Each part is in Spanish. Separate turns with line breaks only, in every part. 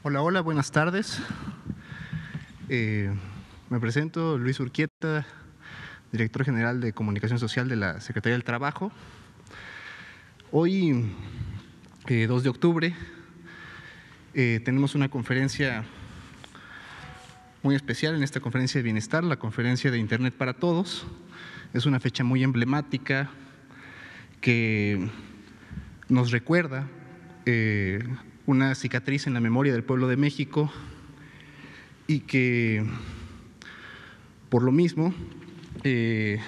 Hola, hola, buenas tardes. Me presento, Luis Urquieta, director general de Comunicación Social de la Secretaría del Trabajo. Hoy, 2 de octubre, tenemos una conferencia muy especial en esta conferencia de bienestar, la conferencia de Internet para Todos. Es una fecha muy emblemática que nos recuerda una cicatriz en la memoria del pueblo de México y que, por lo mismo, es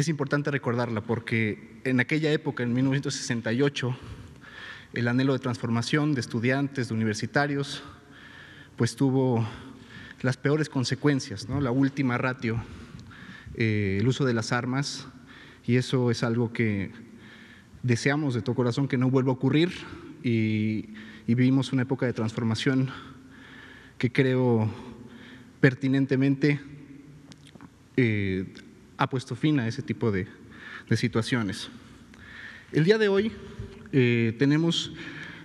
importante recordarla porque en aquella época, en 1968, el anhelo de transformación de estudiantes, de universitarios, pues tuvo las peores consecuencias, ¿no? La última ratio, el uso de las armas, y eso es algo que deseamos de todo corazón que no vuelva a ocurrir y vivimos una época de transformación que creo pertinentemente ha puesto fin a ese tipo de situaciones. El día de hoy tenemos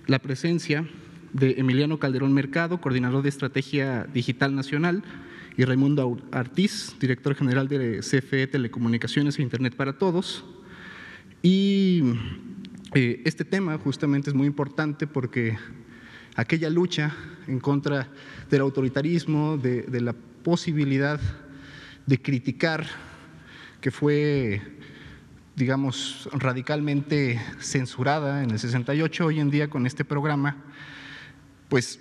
la presencia de Emiliano Calderón Mercado, coordinador de Estrategia Digital Nacional, y Raimundo Artiz, director general de CFE Telecomunicaciones e Internet para Todos. Y este tema justamente es muy importante porque aquella lucha en contra del autoritarismo, de la posibilidad de criticar, que fue, digamos, radicalmente censurada en el 68, hoy en día con este programa, pues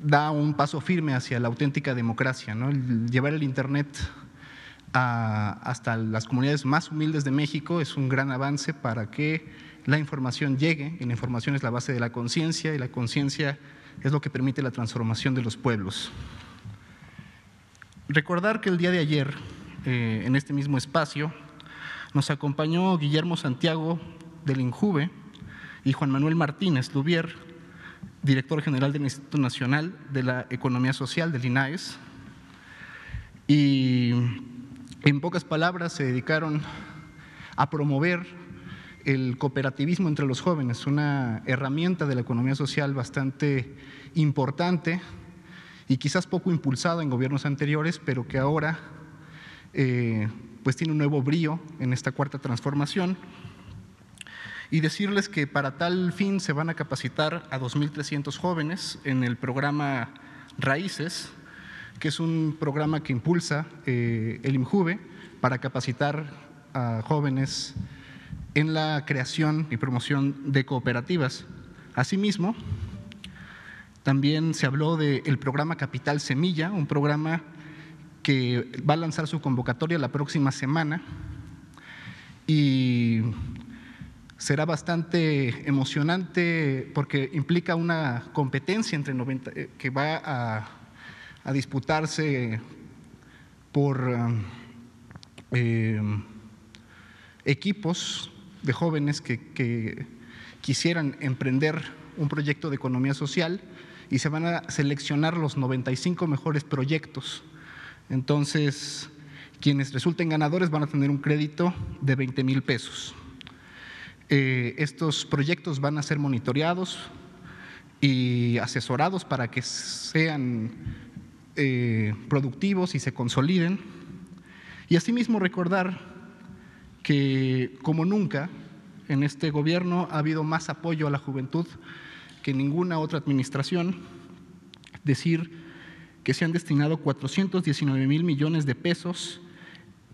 da un paso firme hacia la auténtica democracia, ¿no? El llevar el Internet hasta las comunidades más humildes de México es un gran avance para que la información llegue, y la información es la base de la conciencia, y la conciencia es lo que permite la transformación de los pueblos. Recordar que el día de ayer, en este mismo espacio, nos acompañó Guillermo Santiago del INJUVE y Juan Manuel Martínez Lubier, director general del Instituto Nacional de la Economía Social, del INAES, y en pocas palabras se dedicaron a promover el cooperativismo entre los jóvenes, una herramienta de la economía social bastante importante y quizás poco impulsada en gobiernos anteriores, pero que ahora pues tiene un nuevo brío en esta cuarta transformación. Y decirles que para tal fin se van a capacitar a 2.300 jóvenes en el programa Raíces, que es un programa que impulsa el INJUVE para capacitar a jóvenes en la creación y promoción de cooperativas. Asimismo, también se habló del programa Capital Semilla, un programa que va a lanzar su convocatoria la próxima semana y será bastante emocionante porque implica una competencia entre 90 que va a disputarse por equipos de jóvenes que quisieran emprender un proyecto de economía social y se van a seleccionar los 95 mejores proyectos. Entonces, quienes resulten ganadores van a tener un crédito de 20,000 pesos. Estos proyectos van a ser monitoreados y asesorados para que sean productivos y se consoliden. Y asimismo recordar que como nunca en este gobierno ha habido más apoyo a la juventud que en ninguna otra administración, decir que se han destinado 419,000 millones de pesos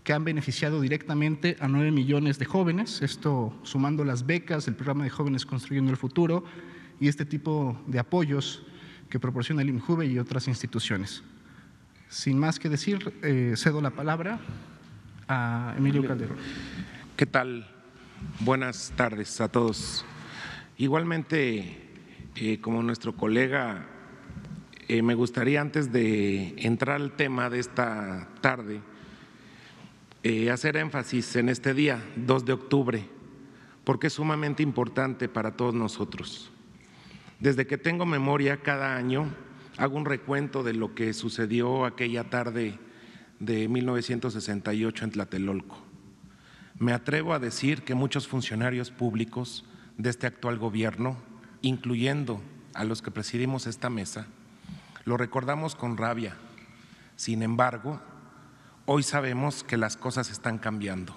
que han beneficiado directamente a 9 millones de jóvenes, esto sumando las becas, el programa de Jóvenes Construyendo el Futuro y este tipo de apoyos que proporciona el INJUVE y otras instituciones. Sin más que decir, cedo la palabra a Emilio Calderón.
¿Qué tal? Buenas tardes a todos. Igualmente, como nuestro colega, me gustaría antes de entrar al tema de esta tarde, hacer énfasis en este día, 2 de octubre, porque es sumamente importante para todos nosotros. Desde que tengo memoria, cada año hago un recuento de lo que sucedió aquella tarde de 1968 en Tlatelolco. Me atrevo a decir que muchos funcionarios públicos de este actual gobierno, incluyendo a los que presidimos esta mesa, lo recordamos con rabia. Sin embargo, hoy sabemos que las cosas están cambiando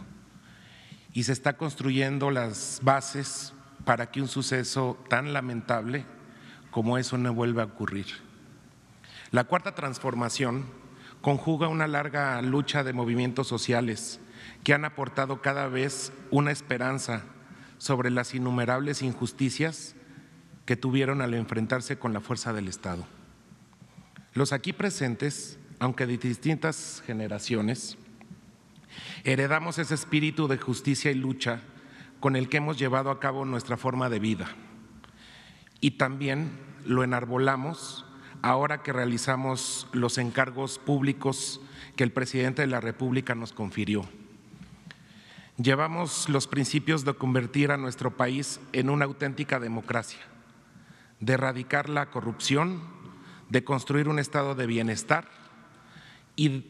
y se está construyendo las bases para que un suceso tan lamentable como eso no vuelva a ocurrir. La Cuarta Transformación conjuga una larga lucha de movimientos sociales que han aportado cada vez una esperanza sobre las innumerables injusticias que tuvieron al enfrentarse con la fuerza del Estado. Los aquí presentes, aunque de distintas generaciones, heredamos ese espíritu de justicia y lucha con el que hemos llevado a cabo nuestra forma de vida y también lo enarbolamos ahora que realizamos los encargos públicos que el presidente de la República nos confirió. Llevamos los principios de convertir a nuestro país en una auténtica democracia, de erradicar la corrupción, de construir un estado de bienestar y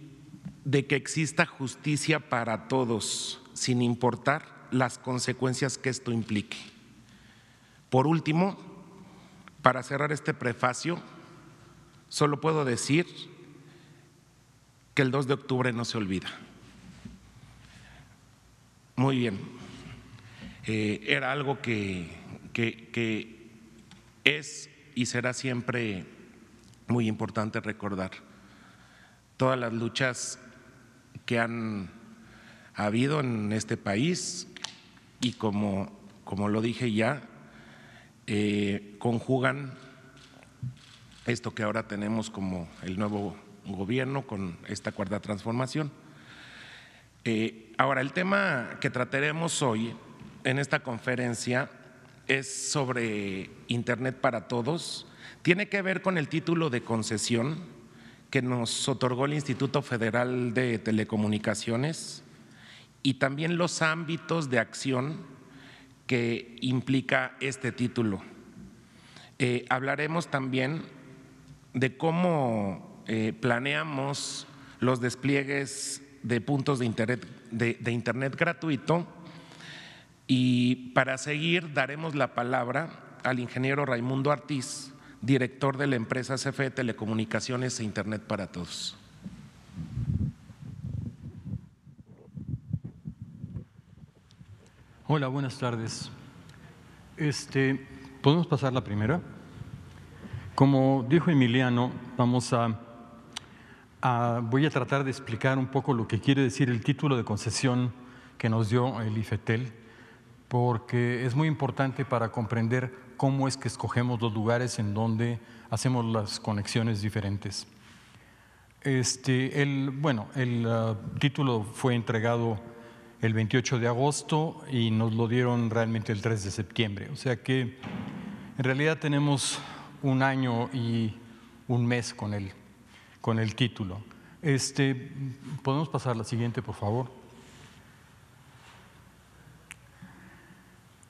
de que exista justicia para todos, sin importar las consecuencias que esto implique. Por último, para cerrar este prefacio, solo puedo decir que el 2 de octubre no se olvida. Muy bien, era algo que es y será siempre muy importante recordar. Todas las luchas que han habido en este país y como lo dije ya, conjugan esto que ahora tenemos como el nuevo gobierno con esta Cuarta Transformación. Ahora, el tema que trataremos hoy en esta conferencia es sobre Internet para todos. Tiene que ver con el título de concesión que nos otorgó el Instituto Federal de Telecomunicaciones y también los ámbitos de acción que implica este título. Hablaremos también de cómo planeamos los despliegues de puntos de internet gratuito y para seguir daremos la palabra al ingeniero Raimundo Artiz, director de la empresa CFE Telecomunicaciones e Internet para Todos.
Hola, buenas tardes. ¿Podemos pasar la primera? Como dijo Emiliano, voy a tratar de explicar un poco lo que quiere decir el título de concesión que nos dio el IFETEL, porque es muy importante para comprender cómo es que escogemos los lugares en donde hacemos las conexiones diferentes. El título fue entregado el 28 de agosto y nos lo dieron realmente el 3 de septiembre. O sea que en realidad tenemos un año y un mes con el título. ¿Podemos pasar a la siguiente, por favor?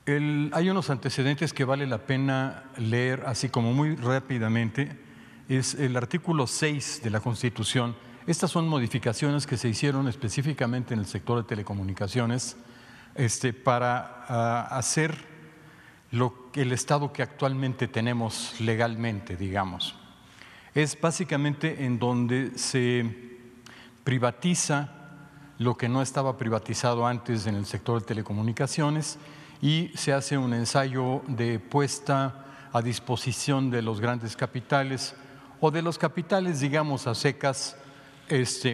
Hay unos antecedentes que vale la pena leer así como muy rápidamente. Es el artículo 6 de la Constitución. Estas son modificaciones que se hicieron específicamente en el sector de telecomunicaciones para hacer el estado que actualmente tenemos legalmente, digamos. Es básicamente en donde se privatiza lo que no estaba privatizado antes en el sector de telecomunicaciones y se hace un ensayo de puesta a disposición de los grandes capitales o de los capitales, digamos, a secas,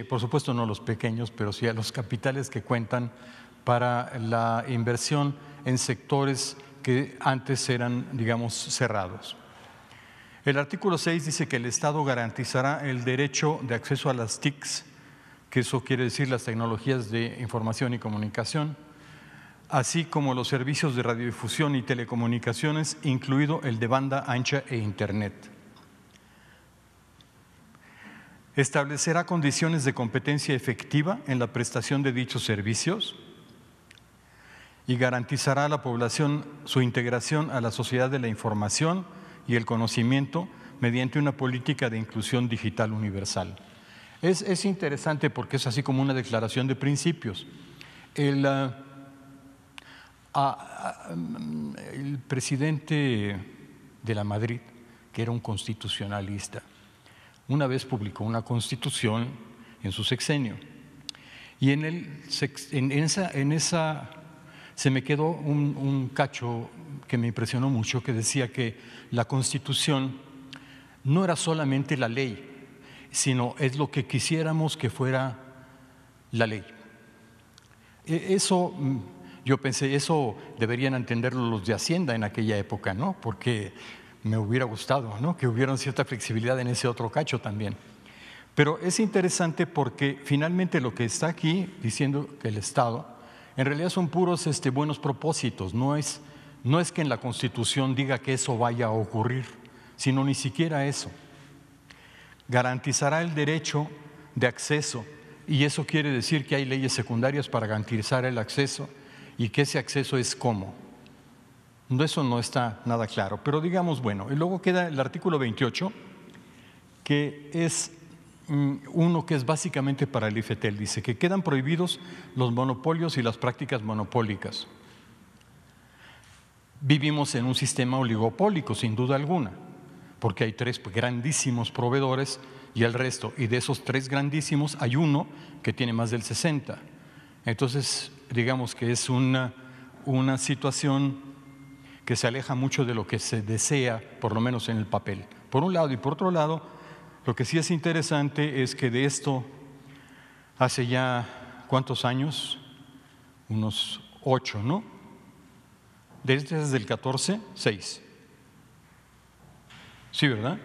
por supuesto no los pequeños, pero sí a los capitales que cuentan para la inversión en sectores que antes eran, digamos, cerrados. El artículo 6 dice que el Estado garantizará el derecho de acceso a las TICs, que eso quiere decir las tecnologías de información y comunicación, así como los servicios de radiodifusión y telecomunicaciones, incluido el de banda ancha e Internet. Establecerá condiciones de competencia efectiva en la prestación de dichos servicios y garantizará a la población su integración a la sociedad de la información y el conocimiento mediante una política de inclusión digital universal. Es interesante porque es así como una declaración de principios. El presidente de la Madrid, que era un constitucionalista, una vez publicó una constitución en su sexenio y en esa se me quedó un cacho que me impresionó mucho, que decía que la Constitución no era solamente la ley, sino es lo que quisiéramos que fuera la ley. Eso, yo pensé, eso deberían entenderlo los de Hacienda en aquella época, ¿no? Porque me hubiera gustado, ¿no?, que hubiera cierta flexibilidad en ese otro cacho también. Pero es interesante porque finalmente lo que está aquí diciendo que el Estado en realidad son puros buenos propósitos. No es que en la Constitución diga que eso vaya a ocurrir, sino ni siquiera eso. Garantizará el derecho de acceso, y eso quiere decir que hay leyes secundarias para garantizar el acceso, y que ese acceso es cómo. Eso no está nada claro, pero digamos, bueno, y luego queda el artículo 28, que es uno que es básicamente para el IFETEL. Dice que quedan prohibidos los monopolios y las prácticas monopólicas. Vivimos en un sistema oligopólico, sin duda alguna, porque hay 3 grandísimos proveedores y el resto, y de esos 3 grandísimos hay uno que tiene más del 60%. Entonces, digamos que es una situación que se aleja mucho de lo que se desea, por lo menos en el papel, por un lado. Y por otro lado, lo que sí es interesante es que de esto hace ya, ¿cuántos años? Unos 8, ¿no? Desde el 14, 6. Sí, ¿verdad?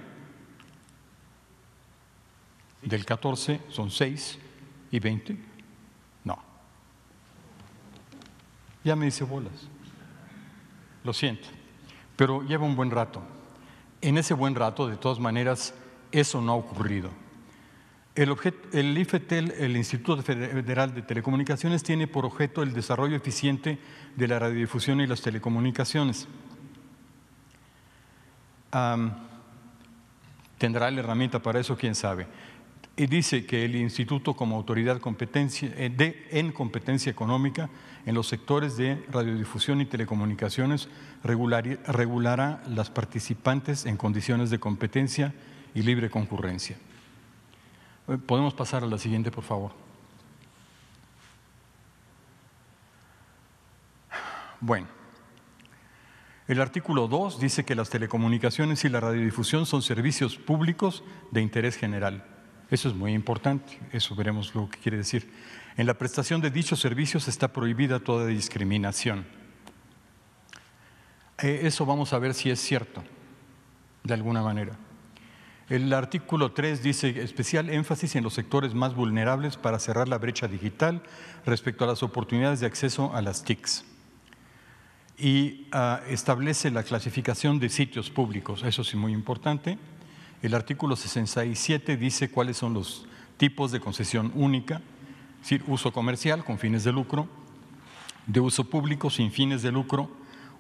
Del 14 son 6 y 20. No. Ya me hice bolas. Lo siento. Pero lleva un buen rato. En ese buen rato, de todas maneras, eso no ha ocurrido. El IFETEL, el Instituto Federal de Telecomunicaciones, tiene por objeto el desarrollo eficiente de la radiodifusión y las telecomunicaciones. ¿Tendrá la herramienta para eso? ¿Quién sabe? Y dice que el instituto, como autoridad en competencia económica en los sectores de radiodifusión y telecomunicaciones, regulará las participantes en condiciones de competencia y libre concurrencia. ¿Podemos pasar a la siguiente, por favor? Bueno, el artículo 2 dice que las telecomunicaciones y la radiodifusión son servicios públicos de interés general. Eso es muy importante, eso veremos lo que quiere decir. En la prestación de dichos servicios está prohibida toda discriminación. Eso vamos a ver si es cierto, de alguna manera. El artículo 3 dice especial énfasis en los sectores más vulnerables para cerrar la brecha digital respecto a las oportunidades de acceso a las TICs. Y establece la clasificación de sitios públicos, eso sí muy importante. El artículo 67 dice cuáles son los tipos de concesión única, es decir, uso comercial con fines de lucro, de uso público sin fines de lucro,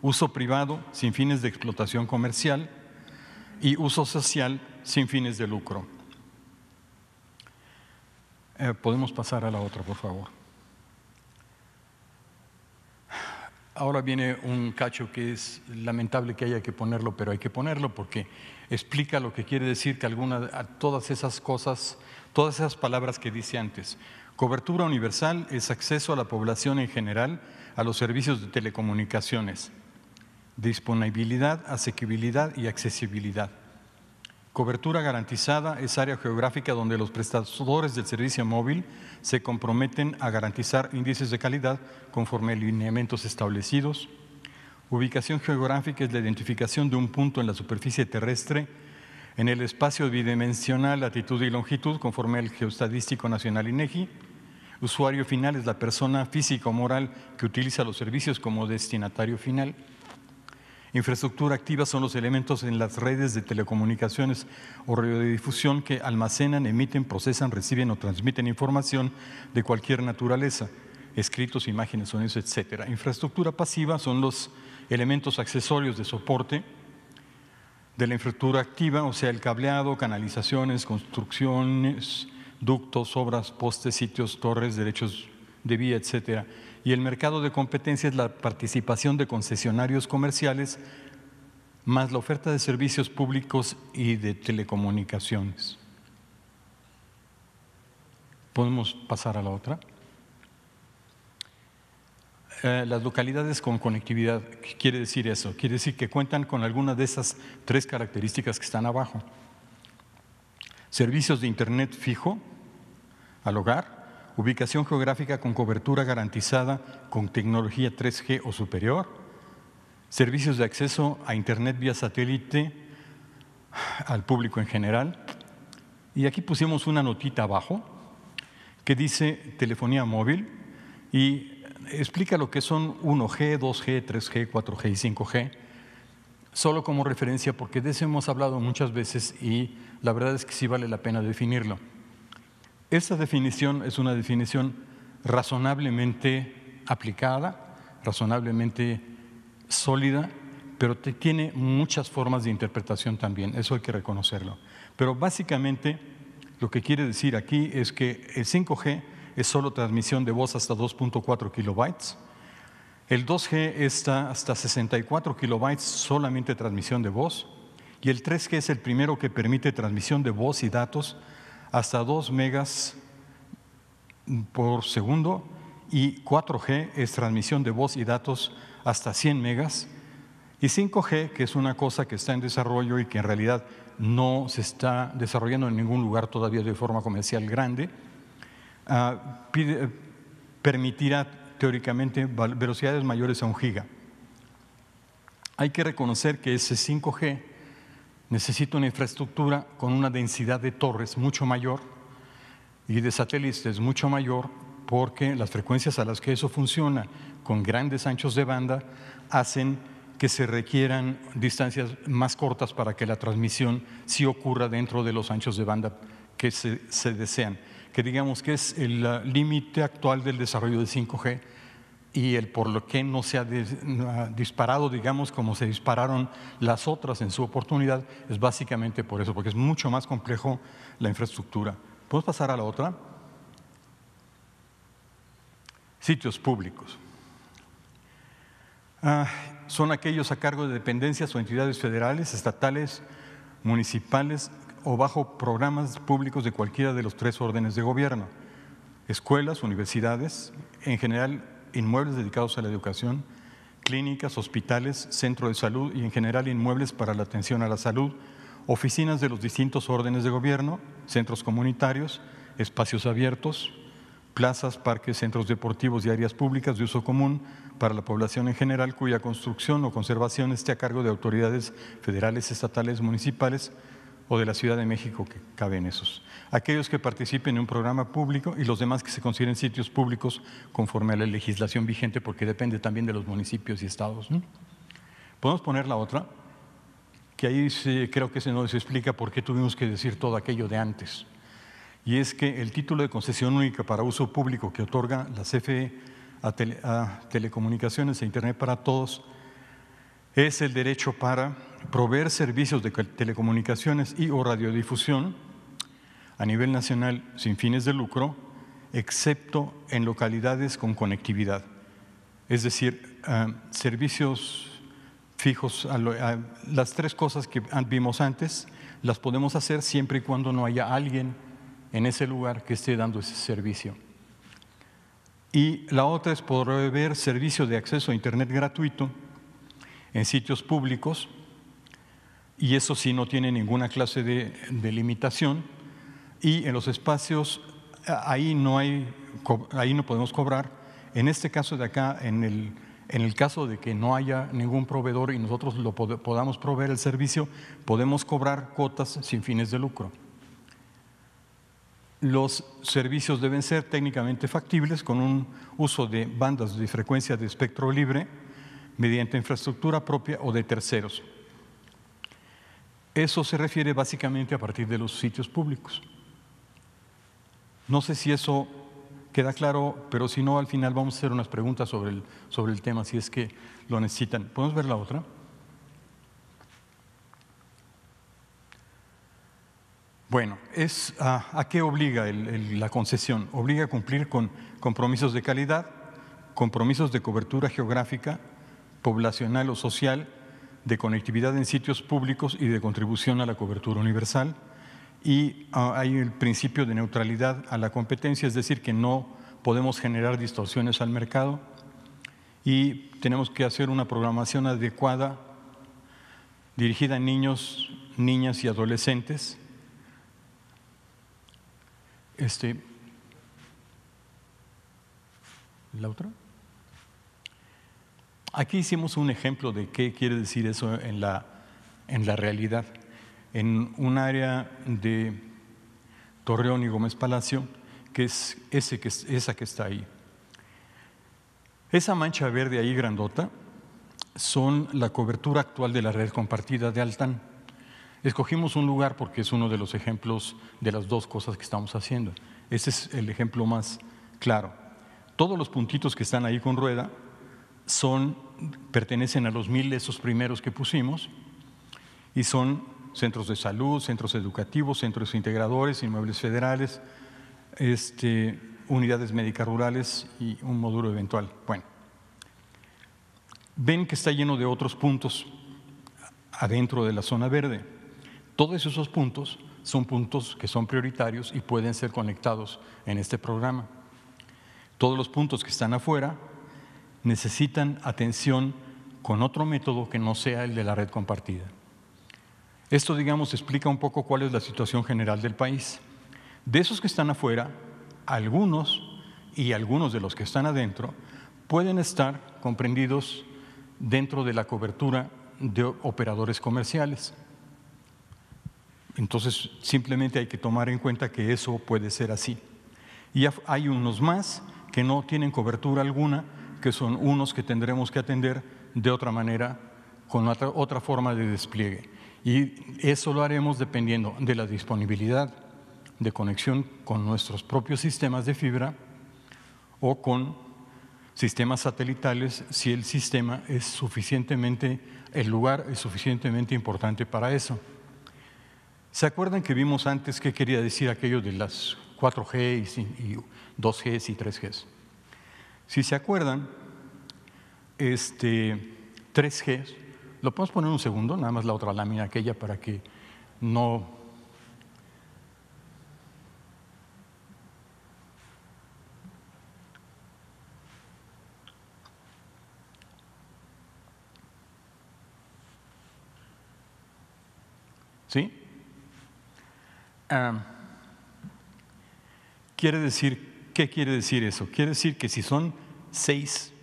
uso privado sin fines de explotación comercial y uso social sin fines de lucro. Podemos pasar a la otra, por favor. Ahora viene un cacho que es lamentable que haya que ponerlo, pero hay que ponerlo porque explica lo que quiere decir que todas esas cosas, todas esas palabras que dice antes. Cobertura universal es acceso a la población en general a los servicios de telecomunicaciones. Disponibilidad, asequibilidad y accesibilidad. Cobertura garantizada es área geográfica donde los prestadores del servicio móvil se comprometen a garantizar índices de calidad conforme a lineamientos establecidos. Ubicación geográfica es la identificación de un punto en la superficie terrestre en el espacio bidimensional, latitud y longitud conforme al Geostadístico Nacional INEGI. Usuario final es la persona física o moral que utiliza los servicios como destinatario final. Infraestructura activa son los elementos en las redes de telecomunicaciones o radiodifusión que almacenan, emiten, procesan, reciben o transmiten información de cualquier naturaleza, escritos, imágenes, sonidos, etc. Infraestructura pasiva son los elementos accesorios de soporte de la infraestructura activa, o sea, el cableado, canalizaciones, construcciones, ductos, obras, postes, sitios, torres, derechos de vía, etcétera. Y el mercado de competencia es la participación de concesionarios comerciales más la oferta de servicios públicos y de telecomunicaciones. ¿Podemos pasar a la otra? Las localidades con conectividad, ¿qué quiere decir eso? Quiere decir que cuentan con alguna de esas tres características que están abajo. Servicios de Internet fijo al hogar, ubicación geográfica con cobertura garantizada con tecnología 3G o superior, servicios de acceso a Internet vía satélite al público en general. Y aquí pusimos una notita abajo que dice telefonía móvil y explica lo que son 1G, 2G, 3G, 4G y 5G, solo como referencia porque de eso hemos hablado muchas veces y la verdad es que sí vale la pena definirlo. Esta definición es una definición razonablemente aplicada, razonablemente sólida, pero tiene muchas formas de interpretación también, eso hay que reconocerlo. Pero básicamente lo que quiere decir aquí es que el 5G es solo transmisión de voz hasta 2.4 kilobytes, el 2G está hasta 64 kilobytes, solamente transmisión de voz, y el 3G es el primero que permite transmisión de voz y datos hasta 2 megas por segundo, y 4G es transmisión de voz y datos hasta 100 megas, y 5G, que es una cosa que está en desarrollo y que en realidad no se está desarrollando en ningún lugar todavía de forma comercial grande, permitirá teóricamente velocidades mayores a 1 giga. Hay que reconocer que ese 5G necesita una infraestructura con una densidad de torres mucho mayor y de satélites mucho mayor, porque las frecuencias a las que eso funciona con grandes anchos de banda hacen que se requieran distancias más cortas para que la transmisión sí ocurra dentro de los anchos de banda que se desean, que digamos que es el límite actual del desarrollo de 5G y el por lo que no se ha disparado, digamos, como se dispararon las otras en su oportunidad, es básicamente por eso, porque es mucho más complejo la infraestructura. ¿Podemos pasar a la otra? Sitios públicos. Son aquellos a cargo de dependencias o entidades federales, estatales, municipales o bajo programas públicos de cualquiera de los 3 órdenes de gobierno, escuelas, universidades, en general inmuebles dedicados a la educación, clínicas, hospitales, centros de salud y en general inmuebles para la atención a la salud, oficinas de los distintos órdenes de gobierno, centros comunitarios, espacios abiertos, plazas, parques, centros deportivos y áreas públicas de uso común para la población en general cuya construcción o conservación esté a cargo de autoridades federales, estatales, municipales o de la Ciudad de México, que caben esos. Aquellos que participen en un programa público y los demás que se consideren sitios públicos conforme a la legislación vigente, porque depende también de los municipios y estados, ¿no? ¿Podemos poner la otra? Que ahí creo que se nos explica por qué tuvimos que decir todo aquello de antes. Y es que el título de concesión única para uso público que otorga la CFE a telecomunicaciones e Internet para todos es el derecho para proveer servicios de telecomunicaciones y o radiodifusión a nivel nacional sin fines de lucro, excepto en localidades con conectividad. Es decir, servicios fijos, las 3 cosas que vimos antes, las podemos hacer siempre y cuando no haya alguien en ese lugar que esté dando ese servicio. Y la otra es proveer servicio de acceso a Internet gratuito en sitios públicos, y eso sí no tiene ninguna clase de limitación, y en los espacios ahí no podemos cobrar. En este caso de acá, en el caso de que no haya ningún proveedor y nosotros podamos proveer el servicio, podemos cobrar cuotas sin fines de lucro. Los servicios deben ser técnicamente factibles con un uso de bandas de frecuencia de espectro libre mediante infraestructura propia o de terceros. Eso se refiere básicamente a partir de los sitios públicos. No sé si eso queda claro, pero si no, al final vamos a hacer unas preguntas sobre el tema, si es que lo necesitan. ¿Podemos ver la otra? Bueno, ¿a qué obliga la concesión? Obliga a cumplir con compromisos de calidad, compromisos de cobertura geográfica, poblacional o social, de conectividad en sitios públicos y de contribución a la cobertura universal. Y hay el principio de neutralidad a la competencia, es decir, que no podemos generar distorsiones al mercado y tenemos que hacer una programación adecuada dirigida a niños, niñas y adolescentes. ¿La otra? Aquí hicimos un ejemplo de qué quiere decir eso en la realidad. En un área de Torreón y Gómez Palacio, que es esa que está ahí. Esa mancha verde ahí grandota son la cobertura actual de la red compartida de Altán. Escogimos un lugar porque es uno de los ejemplos de las dos cosas que estamos haciendo. Ese es el ejemplo más claro. Todos los puntitos que están ahí con rueda pertenecen a los 1000 esos primeros que pusimos y son centros de salud, centros educativos, centros integradores, inmuebles federales, unidades médicas rurales y un módulo eventual. Bueno, ven que está lleno de otros puntos adentro de la zona verde. Todos esos puntos son puntos que son prioritarios y pueden ser conectados en este programa. Todos los puntos que están afuera necesitan atención con otro método que no sea el de la red compartida. Esto, digamos, explica un poco cuál es la situación general del país. De esos que están afuera, algunos de los que están adentro pueden estar comprendidos dentro de la cobertura de operadores comerciales. Entonces, simplemente hay que tomar en cuenta que eso puede ser así. Y hay unos más que no tienen cobertura alguna, que son unos que tendremos que atender de otra manera, con otra forma de despliegue. Y eso lo haremos dependiendo de la disponibilidad de conexión con nuestros propios sistemas de fibra o con sistemas satelitales si el sistema es suficientemente, el lugar es suficientemente importante para eso. ¿Se acuerdan que vimos antes qué quería decir aquello de las 4G y 2G y 3G? Si se acuerdan, 3G, lo podemos poner un segundo, nada más la otra lámina aquella para que no… ¿Sí? ¿Qué quiere decir eso? Quiere decir que si son 6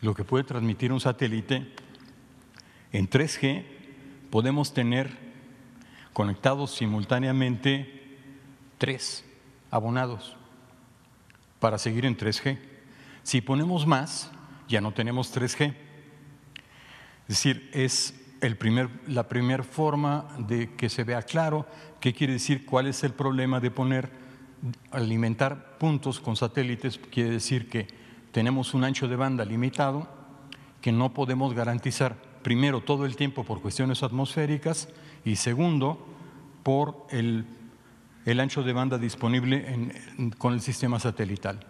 lo que puede transmitir un satélite, en 3G podemos tener conectados simultáneamente 3 abonados para seguir en 3G. Si ponemos más, ya no tenemos 3G. Es decir, es la primera forma de que se vea claro qué quiere decir, cuál es el problema de alimentar puntos con satélites. Quiere decir que tenemos un ancho de banda limitado que no podemos garantizar, primero, todo el tiempo por cuestiones atmosféricas y segundo, por el ancho de banda disponible con el sistema satelital.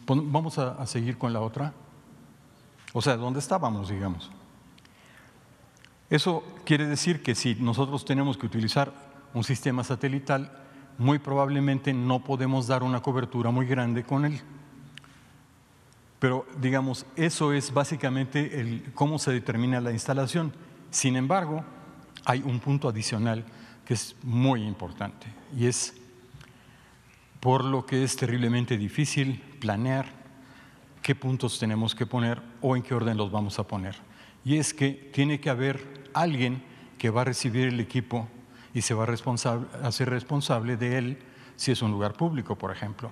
Vamos a seguir con la otra. O sea, ¿dónde estábamos, digamos? Eso quiere decir que si nosotros tenemos que utilizar un sistema satelital, muy probablemente no podemos dar una cobertura muy grande con él. Pero, digamos, eso es básicamente cómo se determina la instalación. Sin embargo, hay un punto adicional que es muy importante y es por lo que es terriblemente difícil planear qué puntos tenemos que poner o en qué orden los vamos a poner. Y es que tiene que haber alguien que va a recibir el equipo y se va a hacer responsable de él si es un lugar público, por ejemplo.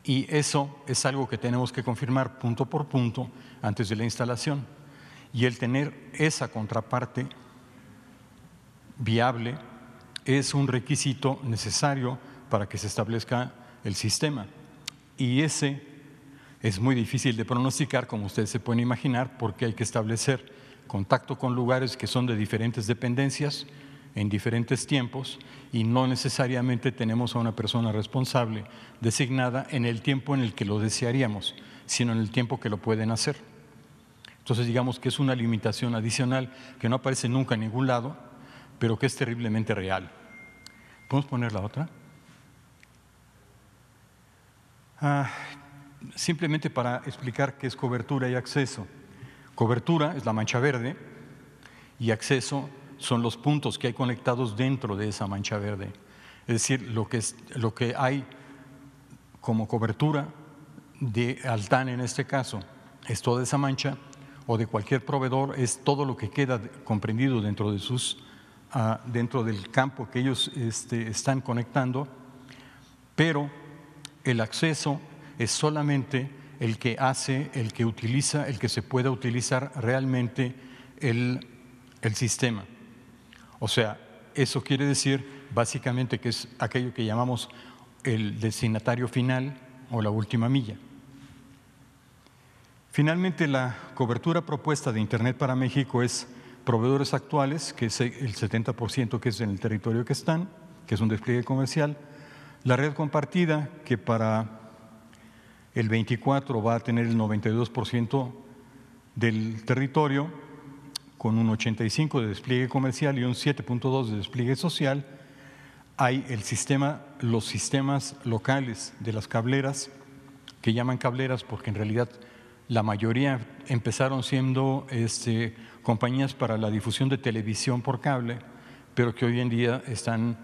Y eso es algo que tenemos que confirmar punto por punto antes de la instalación. Y el tener esa contraparte viable es un requisito necesario para que se establezca el sistema. Y ese es muy difícil de pronosticar, como ustedes se pueden imaginar, porque hay que establecer contacto con lugares que son de diferentes dependencias en diferentes tiempos y no necesariamente tenemos a una persona responsable designada en el tiempo en el que lo desearíamos, sino en el tiempo que lo pueden hacer. Entonces digamos que es una limitación adicional que no aparece nunca en ningún lado, pero que es terriblemente real. ¿Podemos poner la otra? Simplemente para explicar qué es cobertura y acceso. Cobertura es la mancha verde y acceso son los puntos que hay conectados dentro de esa mancha verde. Es decir, lo que hay como cobertura de Altán en este caso es toda esa mancha, o de cualquier proveedor es todo lo que queda comprendido dentro de dentro del campo que ellos están conectando, pero el acceso es solamente el que hace, el que utiliza, el que se pueda utilizar realmente el sistema. O sea, eso quiere decir básicamente que es aquello que llamamos el destinatario final o la última milla. Finalmente, la cobertura propuesta de Internet para México es proveedores actuales, que es el 70% que es en el territorio que están, que es un despliegue comercial, la red compartida, que para el 24 va a tener el 92% del territorio, con un 85% de despliegue comercial y un 7.2% de despliegue social. Hay los sistemas locales de las cableras, que llaman cableras porque en realidad la mayoría empezaron siendo compañías para la difusión de televisión por cable, pero que hoy en día están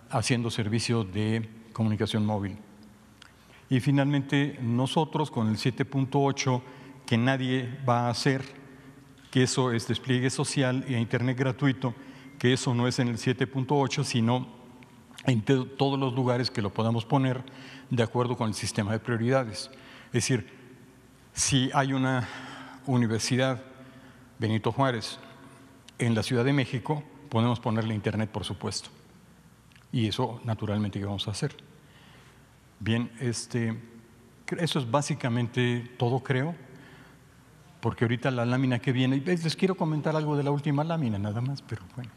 haciendo servicio de comunicación móvil. Y finalmente nosotros con el 7.8, que nadie va a hacer, que eso es despliegue social e Internet gratuito, que eso no es en el 7.8, sino en todos los lugares que lo podamos poner de acuerdo con el sistema de prioridades. Es decir, si hay una universidad Benito Juárez en la Ciudad de México, podemos ponerle Internet, por supuesto. Y eso naturalmente que vamos a hacer. Bien, eso es básicamente todo, creo, porque ahorita la lámina que viene, les quiero comentar algo de la última lámina nada más, pero bueno.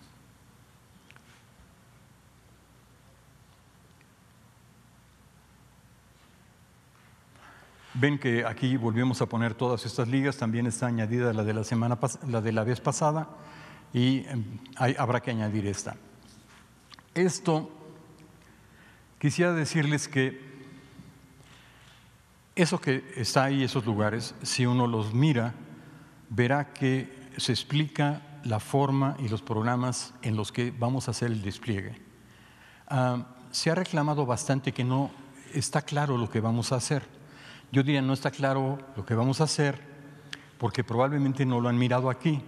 Ven que aquí volvemos a poner todas estas ligas, también está añadida la de la vez pasada y habrá que añadir esta. Esto, quisiera decirles que eso que está ahí, esos lugares, si uno los mira, verá que se explica la forma y los programas en los que vamos a hacer el despliegue. Se ha reclamado bastante que no está claro lo que vamos a hacer. Yo diría, no está claro lo que vamos a hacer porque probablemente no lo han mirado aquí.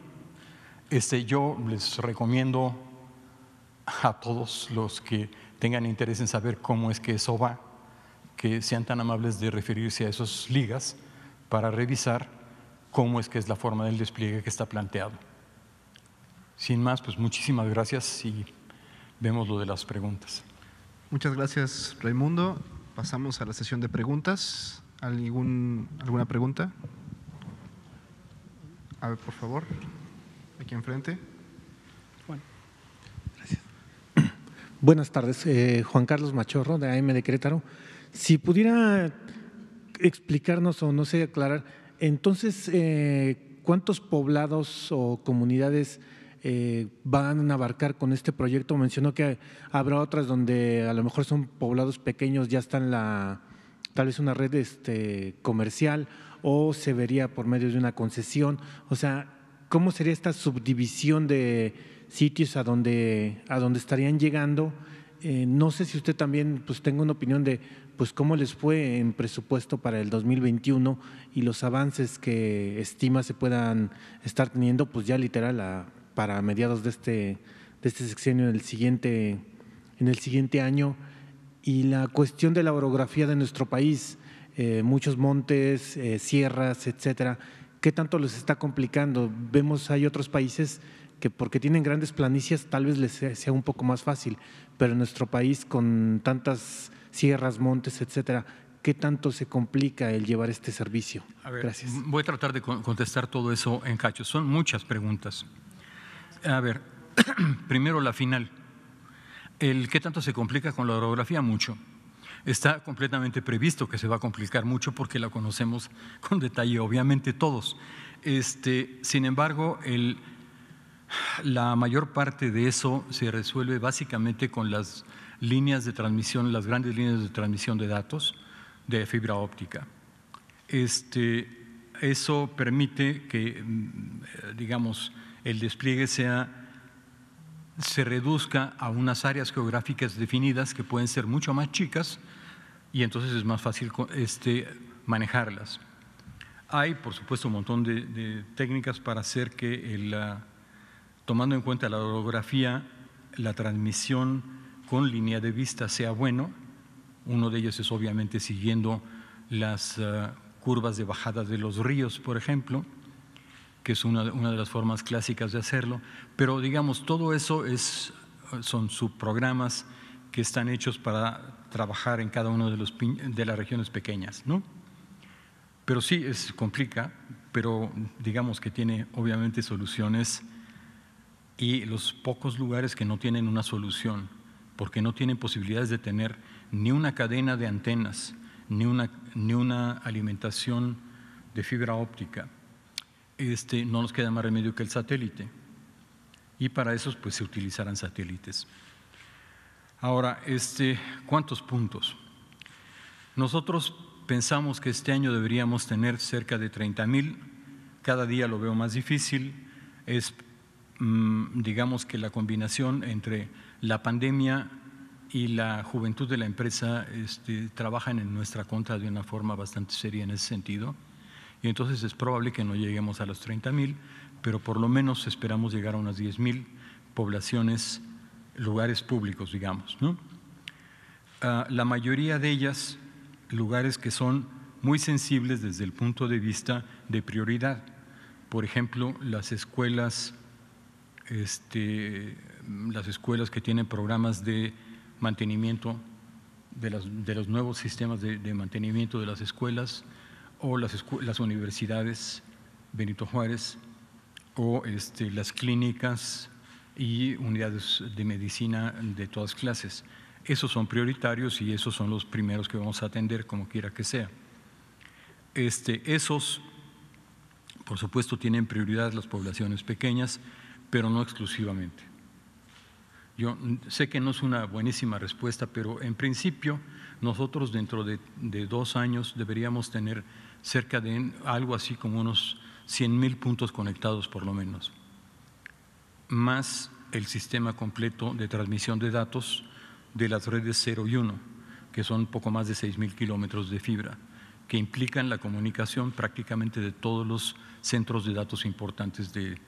Yo les recomiendo a todos los que tengan interés en saber cómo es que eso va, que sean tan amables de referirse a esas ligas para revisar cómo es que es la forma del despliegue que está planteado. Sin más, pues muchísimas gracias y vemos lo de las preguntas.
Muchas gracias, Raimundo. Pasamos a la sesión de preguntas. ¿Alguna pregunta? A ver, por favor, aquí enfrente.
Bueno, gracias. Buenas tardes, Juan Carlos Machorro, de AM de Querétaro. Si pudiera explicarnos o no sé, aclarar, entonces, ¿cuántos poblados o comunidades van a abarcar con este proyecto? Mencionó que habrá otras donde a lo mejor son poblados pequeños, ya están tal vez una red comercial o se vería por medio de una concesión. O sea, ¿cómo sería esta subdivisión de sitios a donde estarían llegando? No sé si usted también pues tenga una opinión de pues cómo les fue en presupuesto para el 2021 y los avances que estima se puedan estar teniendo pues ya literal para mediados de este sexenio en el siguiente año. Y la cuestión de la orografía de nuestro país, muchos montes, sierras, etcétera, ¿qué tanto les está complicando? Vemos hay otros países que porque tienen grandes planicies tal vez les sea un poco más fácil, pero en nuestro país con tantas sierras, montes, etcétera, qué tanto se complica el llevar este servicio?
A ver,
Gracias.
voy a tratar de contestar todo eso en cachos. Son muchas preguntas. A ver, primero la final. ¿Qué tanto se complica con la orografía? Mucho. Está completamente previsto que se va a complicar mucho porque la conocemos con detalle, obviamente todos. Sin embargo, la mayor parte de eso se resuelve básicamente con las líneas de transmisión, las grandes líneas de transmisión de datos de fibra óptica. Eso permite que, digamos, el despliegue se reduzca a unas áreas geográficas definidas que pueden ser mucho más chicas y entonces es más fácil manejarlas. Hay, por supuesto, un montón de técnicas para hacer que, tomando en cuenta la orografía, la transmisión con línea de vista sea bueno. Uno de ellos es obviamente siguiendo las curvas de bajada de los ríos, por ejemplo, que es una de las formas clásicas de hacerlo, pero digamos, todo eso son subprogramas que están hechos para trabajar en cada una de las regiones pequeñas, ¿no? Pero sí, complica, pero digamos que tiene obviamente soluciones, y los pocos lugares que no tienen una solución, porque no tienen posibilidades de tener ni una cadena de antenas, ni una alimentación de fibra óptica, no nos queda más remedio que el satélite, y para eso pues se utilizarán satélites. Ahora, ¿cuántos puntos? Nosotros pensamos que este año deberíamos tener cerca de 30,000, cada día lo veo más difícil. Digamos que la combinación entre la pandemia y la juventud de la empresa trabajan en nuestra contra de una forma bastante seria en ese sentido. Y entonces es probable que no lleguemos a los 30,000, pero por lo menos esperamos llegar a unas 10,000 poblaciones, lugares públicos, digamos, ¿no? La mayoría de ellas, lugares que son muy sensibles desde el punto de vista de prioridad. Por ejemplo, las escuelas que tienen programas de mantenimiento de los nuevos sistemas de mantenimiento de las escuelas, o las universidades Benito Juárez, o las clínicas y unidades de medicina de todas clases. Esos son prioritarios y esos son los primeros que vamos a atender, como quiera que sea. Esos, por supuesto, tienen prioridad las poblaciones pequeñas, pero no exclusivamente. Yo sé que no es una buenísima respuesta, pero en principio nosotros dentro de 2 años deberíamos tener cerca de algo así como unos 100,000 puntos conectados por lo menos, más el sistema completo de transmisión de datos de las redes 0 y 1, que son poco más de 6,000 kilómetros de fibra, que implican la comunicación prácticamente de todos los centros de datos importantes de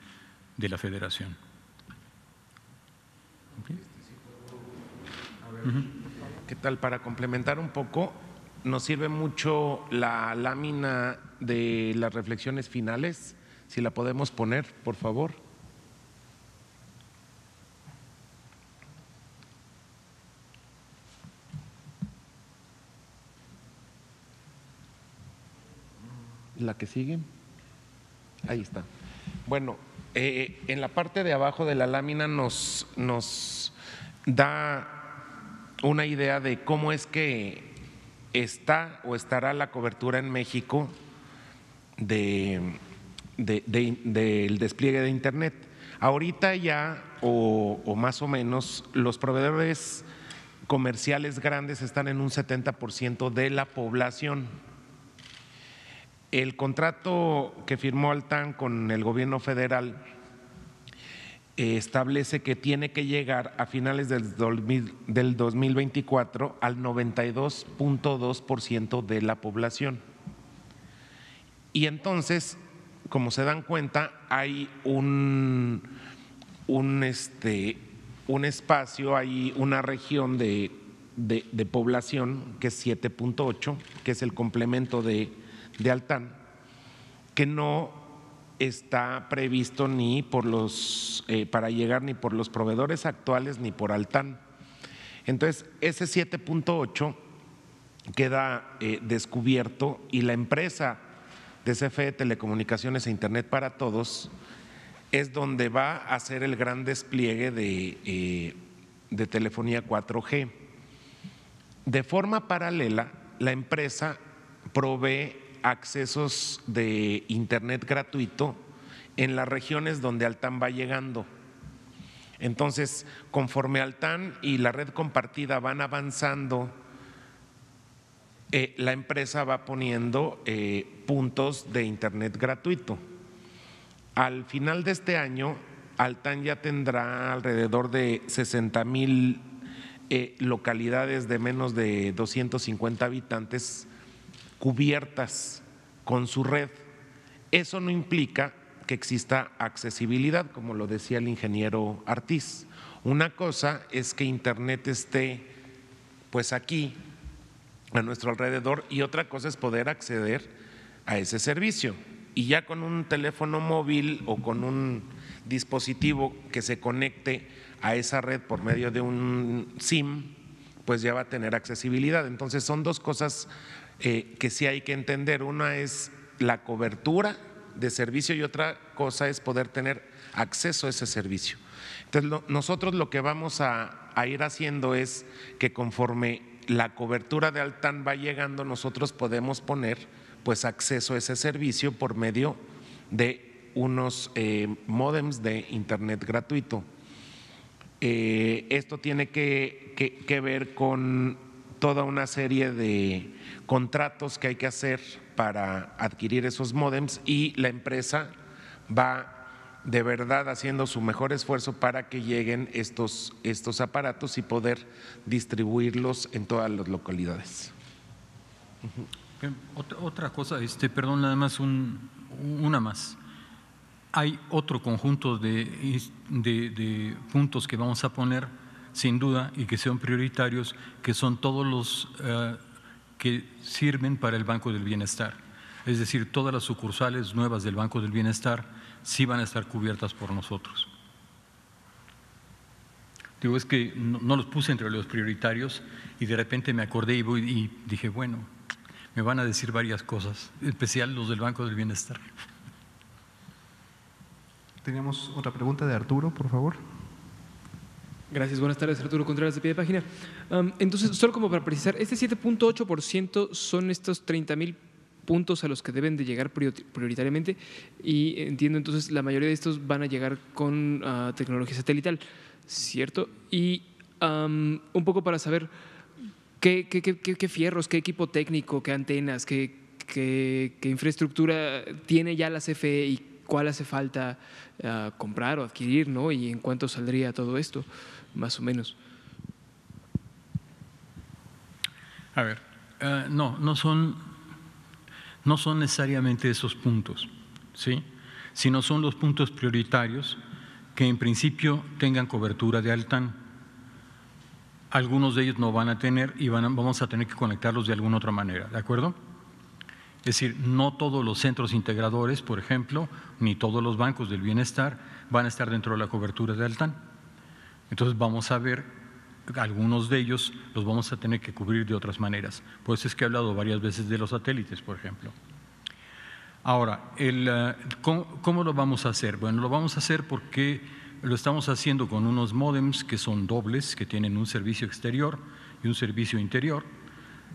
la Federación. ¿Okay?
¿Qué tal? Para complementar un poco, nos sirve mucho la lámina de las reflexiones finales, si la podemos poner, por favor. La que sigue, ahí está. Bueno, en la parte de abajo de la lámina nos da una idea de cómo es que está o estará la cobertura en México del despliegue de Internet. Ahorita ya, o más o menos, los proveedores comerciales grandes están en un 70% de la población. El contrato que firmó Altán con el gobierno federal establece que tiene que llegar a finales del 2024 al 92.2% de la población. Y entonces, como se dan cuenta, hay un espacio, hay una región de población que es 7.8, que es el complemento de Altán, que no está previsto ni por para llegar ni por los proveedores actuales ni por Altán. Entonces, ese 7.8 queda descubierto y la empresa de CFE Telecomunicaciones e Internet para Todos es donde va a hacer el gran despliegue de telefonía 4G. De forma paralela, la empresa provee accesos de Internet gratuito en las regiones donde Altán va llegando. Entonces, conforme Altán y la red compartida van avanzando, la empresa va poniendo puntos de Internet gratuito. Al final de este año, Altán ya tendrá alrededor de 60,000 localidades de menos de 250 habitantes cubiertas con su red. Eso no implica que exista accesibilidad, como lo decía el ingeniero Artiz. Una cosa es que Internet esté pues aquí, a nuestro alrededor, y otra cosa es poder acceder a ese servicio. Y ya con un teléfono móvil o con un dispositivo que se conecte a esa red por medio de un SIM, pues ya va a tener accesibilidad. Entonces son dos cosas que sí hay que entender. Una es la cobertura de servicio y otra cosa es poder tener acceso a ese servicio. Entonces nosotros lo que vamos a ir haciendo es que conforme la cobertura de Altán va llegando, nosotros podemos poner pues acceso a ese servicio por medio de unos módems de Internet gratuito. Esto tiene que ver con toda una serie de contratos que hay que hacer para adquirir esos módems y la empresa va de verdad haciendo su mejor esfuerzo para que lleguen estos aparatos y poder distribuirlos en todas las localidades.
Otra cosa, perdón, nada más una más. Hay otro conjunto de puntos que vamos a poner, sin duda, y que son prioritarios, que son todos los que sirven para el Banco del Bienestar. Es decir, todas las sucursales nuevas del Banco del Bienestar sí van a estar cubiertas por nosotros. Digo, es que no los puse entre los prioritarios y de repente me acordé y dije, bueno, me van a decir varias cosas, en especial los del Banco del Bienestar.
Teníamos otra pregunta de Arturo, por favor.
Gracias, buenas tardes, Arturo Contreras de Pie de Página. Entonces, solo como para precisar, este 7.8% son estos 30,000 puntos a los que deben de llegar prioritariamente y entiendo entonces la mayoría de estos van a llegar con tecnología satelital, ¿cierto? Y un poco para saber qué fierros, qué equipo técnico, qué antenas, qué infraestructura tiene ya la CFE y cuál hace falta comprar o adquirir, ¿no? Y en cuánto saldría todo esto, más o menos.
A ver, no son necesariamente esos puntos, ¿sí? Sino son los puntos prioritarios que en principio tengan cobertura de Altán. Algunos de ellos no van a tener y vamos a tener que conectarlos de alguna otra manera, ¿de acuerdo? Es decir, no todos los centros integradores, por ejemplo, ni todos los bancos del bienestar van a estar dentro de la cobertura de Altán. Entonces vamos a ver, algunos de ellos los vamos a tener que cubrir de otras maneras. Por eso es que he hablado varias veces de los satélites, por ejemplo. Ahora, ¿cómo lo vamos a hacer? Bueno, lo vamos a hacer porque lo estamos haciendo con unos módems que son dobles, que tienen un servicio exterior y un servicio interior.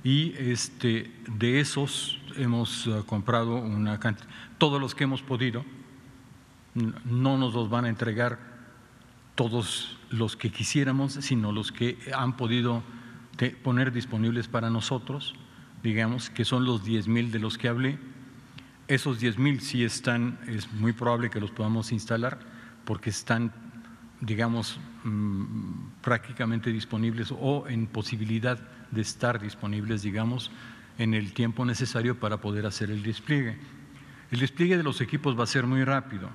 Y de esos hemos comprado una cantidad, todos los que hemos podido. No nos los van a entregar todos los que quisiéramos, sino los que han podido poner disponibles para nosotros, digamos, que son los 10,000 de los que hablé. Esos 10,000 sí están, es muy probable que los podamos instalar porque están, digamos, prácticamente disponibles o en posibilidad de estar disponibles, digamos, en el tiempo necesario para poder hacer el despliegue. El despliegue de los equipos va a ser muy rápido.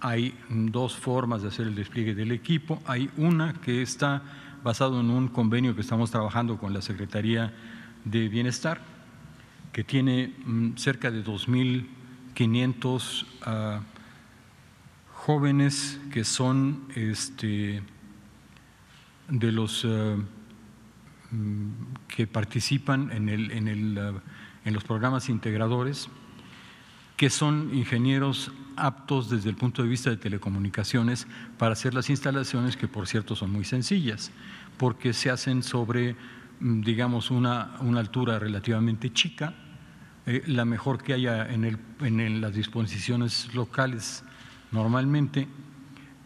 Hay dos formas de hacer el despliegue del equipo. Hay una que está basado en un convenio que estamos trabajando con la Secretaría de Bienestar, que tiene cerca de 2,500 jóvenes que son de los que participan en los programas integradores, que son ingenieros aptos desde el punto de vista de telecomunicaciones para hacer las instalaciones, que por cierto son muy sencillas, porque se hacen sobre, digamos, una altura relativamente chica, la mejor que haya en las disposiciones locales normalmente.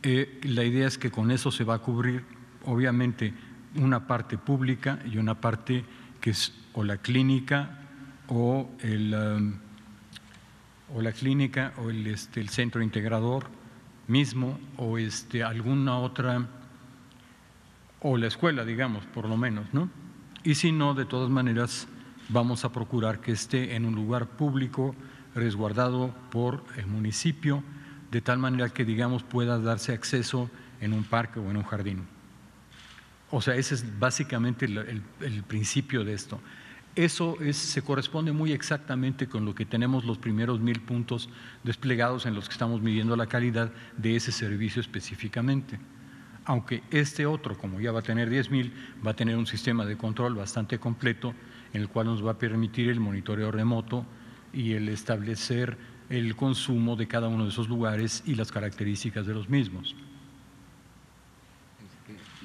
La idea es que con eso se va a cubrir, obviamente, una parte pública y una parte que es o la clínica o el centro integrador mismo o alguna otra, o la escuela, digamos, por lo menos, ¿no? Y si no, de todas maneras, vamos a procurar que esté en un lugar público resguardado por el municipio, de tal manera que, digamos, pueda darse acceso en un parque o en un jardín. O sea, ese es básicamente el principio de esto. Eso se corresponde muy exactamente con lo que tenemos los primeros 1000 puntos desplegados en los que estamos midiendo la calidad de ese servicio específicamente. Aunque este otro, como ya va a tener 10,000, va a tener un sistema de control bastante completo en el cual nos va a permitir el monitoreo remoto y el establecer el consumo de cada uno de esos lugares y las características de los mismos.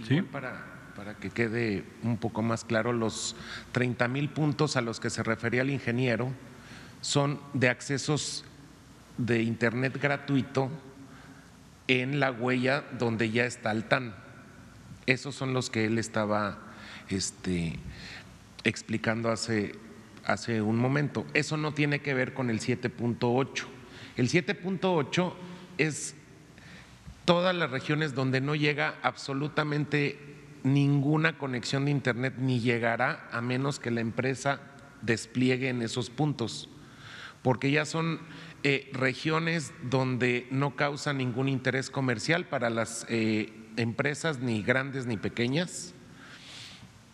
¿Sí? Para que quede un poco más claro, los 30,000 puntos a los que se refería el ingeniero son de accesos de Internet gratuito en la huella donde ya está Altán. Esos son los que él estaba explicando hace un momento. Eso no tiene que ver con el 7.8. El 7.8 es todas las regiones donde no llega absolutamente ninguna conexión de Internet, ni llegará a menos que la empresa despliegue en esos puntos, porque ya son regiones donde no causa ningún interés comercial para las empresas, ni grandes ni pequeñas.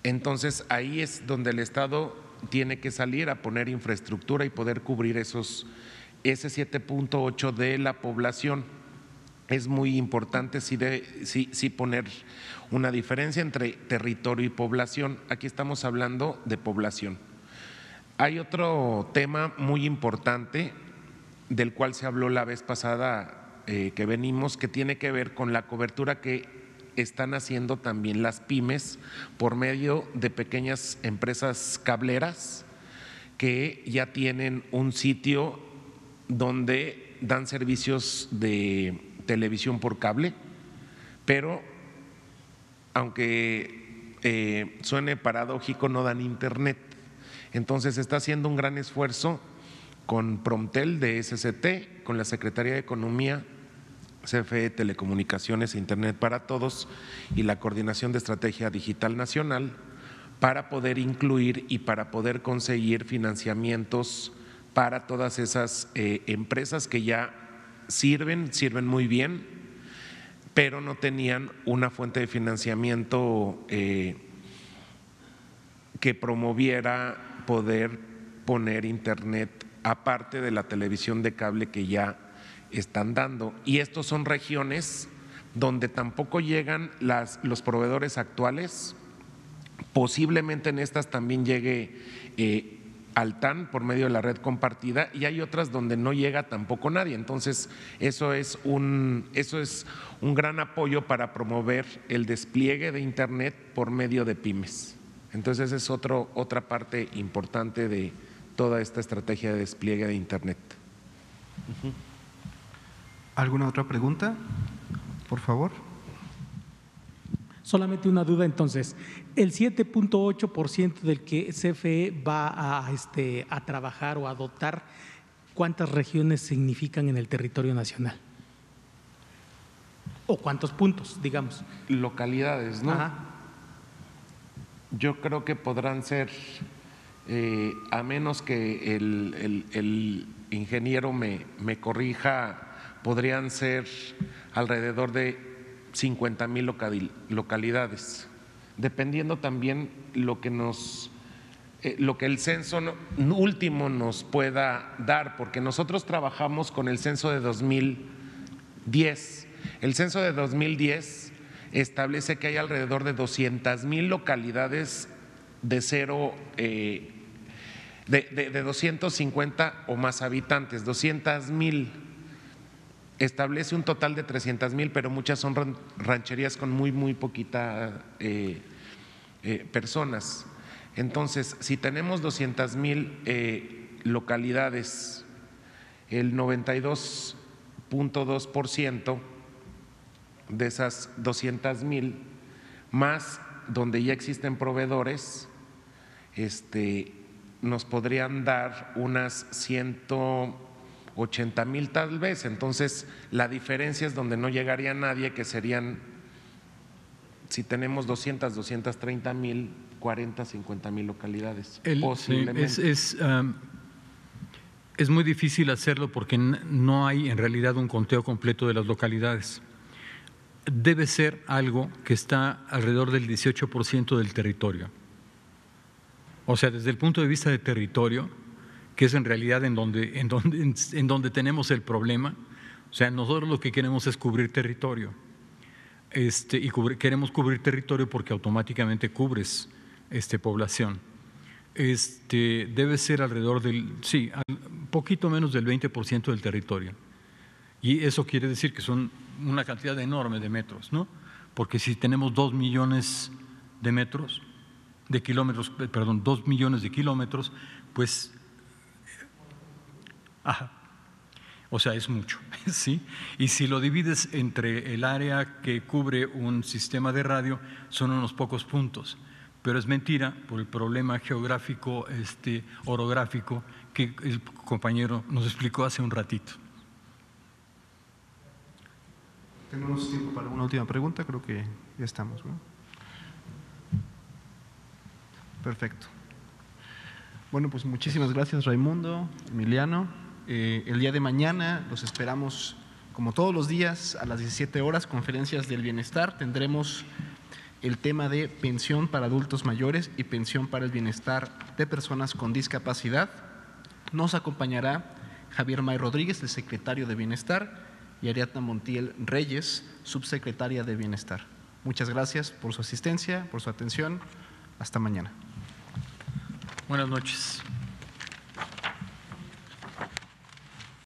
Entonces ahí es donde el Estado tiene que salir a poner infraestructura y poder cubrir ese 7.8 de la población. Es muy importante sí poner una diferencia entre territorio y población. Aquí estamos hablando de población. Hay otro tema muy importante del cual se habló la vez pasada que venimos, que tiene que ver con la cobertura que están haciendo también las pymes por medio de pequeñas empresas cableras que ya tienen un sitio donde dan servicios de televisión por cable, pero aunque suene paradójico, no dan internet. Entonces está haciendo un gran esfuerzo con Promtel de SCT, con la Secretaría de Economía, CFE Telecomunicaciones e Internet para Todos y la Coordinación de Estrategia Digital Nacional para poder incluir y para poder conseguir financiamientos para todas esas empresas que ya sirven muy bien, pero no tenían una fuente de financiamiento que promoviera poder poner internet aparte de la televisión de cable que ya están dando. Y estos son regiones donde tampoco llegan los proveedores actuales. Posiblemente en estas también llegue Altán por medio de la red compartida, y hay otras donde no llega tampoco nadie. Entonces eso es un gran apoyo para promover el despliegue de internet por medio de pymes. Entonces es otra parte importante de toda esta estrategia de despliegue de internet.
¿Alguna otra pregunta? Por favor.
Solamente una duda entonces. El 7.8% del que CFE va a trabajar o a dotar, ¿cuántas regiones significan en el territorio nacional? ¿O cuántos puntos, digamos?
Localidades, ¿no?
Ajá.
Yo creo que podrán ser, a menos que el ingeniero me corrija, podrían ser alrededor de 50,000 localidades, dependiendo también lo que el censo último nos pueda dar, porque nosotros trabajamos con el censo de 2010. El censo de 2010 establece que hay alrededor de 200,000 localidades de 250 o más habitantes, 200,000. Establece un total de 300,000, pero muchas son rancherías con muy poquita personas. Entonces, si tenemos 200,000 localidades, el 92.2% de esas 200,000, más donde ya existen proveedores, nos podrían dar unas 180,000 tal vez. Entonces, la diferencia es donde no llegaría nadie, que serían, si tenemos 230,000, 40, 50,000 localidades. Posiblemente.
Es muy difícil hacerlo porque no hay en realidad un conteo completo de las localidades. Debe ser algo que está alrededor del 18% del territorio. O sea, desde el punto de vista de territorio, que es en realidad en donde tenemos el problema, o sea, nosotros lo que queremos es cubrir territorio. Queremos cubrir territorio porque automáticamente cubres población. Debe ser alrededor poquito menos del 20% del territorio. Y eso quiere decir que son una cantidad enorme de metros, ¿no? Porque si tenemos 2 millones de metros, de kilómetros, 2 millones de kilómetros, pues, o sea, es mucho, ¿sí? Y si lo divides entre el área que cubre un sistema de radio, son unos pocos puntos. Pero es mentira por el problema geográfico, orográfico, que el compañero nos explicó hace un ratito.
Tenemos tiempo para una última pregunta, creo que ya estamos, ¿no? Perfecto. Bueno, pues muchísimas gracias, Raimundo, Emiliano. El día de mañana los esperamos, como todos los días, a las 17 horas, conferencias del bienestar. Tendremos el tema de pensión para adultos mayores y pensión para el bienestar de personas con discapacidad. Nos acompañará Javier May Rodríguez, el secretario de Bienestar, y Ariadna Montiel Reyes, subsecretaria de Bienestar. Muchas gracias por su asistencia, por su atención. Hasta mañana.
Buenas noches.